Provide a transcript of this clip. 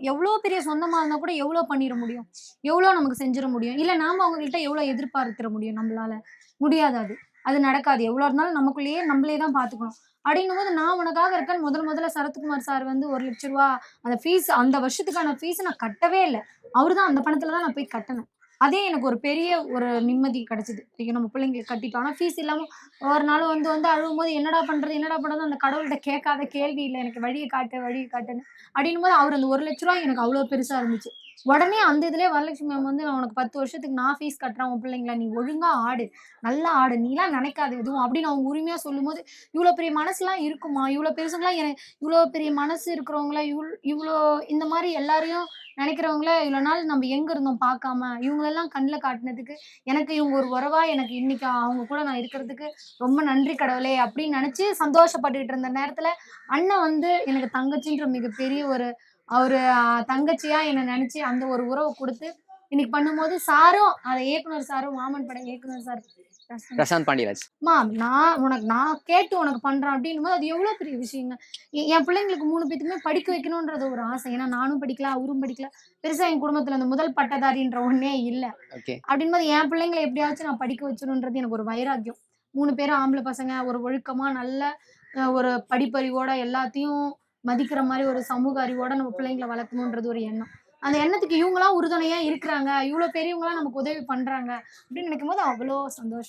எவ்வளோ பெரிய சொந்தமா இருந்தா கூட எவ்வளோ பண்ணிற முடியும்? எவ்வளோ நமக்கு செஞ்சிட முடியும்? இல்ல நாம அவங்ககிட்ட எவ்வளோ எதிர்பார்த்திட முடியும் நம்மளால? முடியாது அது. அது நடக்காது. எவ்வளோ இருந்தாலும் நமக்குள்ளேயே நம்மளே தான் பார்த்துக்கணும். அப்படின்னும்போது நான் உனக்காக இருக்கேன்னு முதல்ல சரத்குமார் சார் வந்து ரூ. 1,00,000 அந்த ஃபீஸ் அந்த வருஷத்துக்கான ஃபீஸ நான் கட்டவே இல்ல. அவரு தான் அந்த பணத்துல தான் நான் போய் கட்டுனேன். அதே எனக்கு ஒரு பெரிய ஒரு நிம்மதி கிடைச்சது. ஐயோ! நம்ம பிள்ளைங்களுக்கு கட்டிட்டோம். ஆனா ஃபீஸ் இல்லாம ஒரு நாள் வந்து வந்து அழுவும்போது என்னடா பண்றது? என்னடா பண்றது? அந்த கடவுள்ட்ட கேட்காத கேள்வி இல்ல. எனக்கு வழிய காட்டு, வழிய காட்டுன்னு. அப்படின்னும்போது அவரு அந்த ரூ. 1,00,000 எனக்கு அவ்வளோ பெருசா இருந்துச்சு. உடனே அந்த இதுலயே வரலட்சுமி மேம் வந்து, "நான் உனக்கு 10 வருஷத்துக்கு நான் ஃபீஸ் கட்டுறேன் உன் பிள்ளைங்கள. நீ ஒழுங்கா ஆடு. நல்லா ஆடு. நீலாம் நினைக்காத எதுவும்." அப்படின்னு அவங்க உரிமையா சொல்லும்போது, இவ்ளோ பெரிய மனசுலாம் இருக்குமா? இவ்ளோ பெருசுங்கலாம் இவ்ளோ பெரிய மனசு இருக்கிறவங்கள, இவ்ளோ இந்த மாரி எல்லாரையும் நினைக்கிறவங்கள இவ்ளோ நாள் நம்ம எங்க இருந்தோம் பார்க்காம, இவங்களெல்லாம் கண்ல காட்டுனதுக்கு, எனக்கு இவங்க ஒரு உறவா எனக்கு இன்னைக்கு அவங்க கூட நான் இருக்கிறதுக்கு ரொம்ப நன்றி கடவுளே! அப்படின்னு நெனச்சு சந்தோஷப்பட்டுட்டு இருந்த நேரத்துல, அண்ணன் வந்து எனக்கு தங்கச்சின்ற மிகப்பெரிய ஒரு தங்கச்சியா என்ன நெனச்சு அந்த ஒரு உறவ குடுத்து, இன்னைக்கு பண்ணும்போது சாரும், அத இயக்குனர் சாரும், மாமன் பட இயக்குனர் சார் பிரசாந்த் பாண்டியராஜ். "அம்மா நான் கேட்டு உனக்கு பண்றேன்" அப்டின்னும்போது அது எவ்ளோ பெரிய விஷயங்க. என் பிள்ளைங்களுக்கு 3 பேத்துக்குமே படிக்க வைக்கணுன்றது ஒரு ஆசை. ஏன்னா நானும் படிக்கல, அவரும் படிக்கல. பெருசா என் குடும்பத்துல அந்த முதல் பட்டதாரின்ற ஒண்ணே இல்ல. ஓகே. அப்டின்னும்போது என் பிள்ளைங்கள எப்டியாச்சும் நான் படிக்க வச்சுரணுன்றது எனக்கு ஒரு வைராக்கியம். 3 பேரும் ஆம்பள பசங்க. ஒரு ஒழுக்கமா நல்ல ஒரு படிப்பறிவோட எல்லாத்தையும் மதிக்கிற மாரி ஒரு சமூக அறிவோட நம்ம பிள்ளைங்கள வளர்க்கணுன்றது ஒரு எண்ணம். அந்த எண்ணத்துக்கு இவங்கலாம் உறுதுணையா இருக்கிறாங்க. இவ்ளோ பெரியவங்கலாம் நமக்கு உதவி பண்றாங்க. அப்டின்னு நெனைக்கும்போது அவ்ளோ சந்தோஷம்.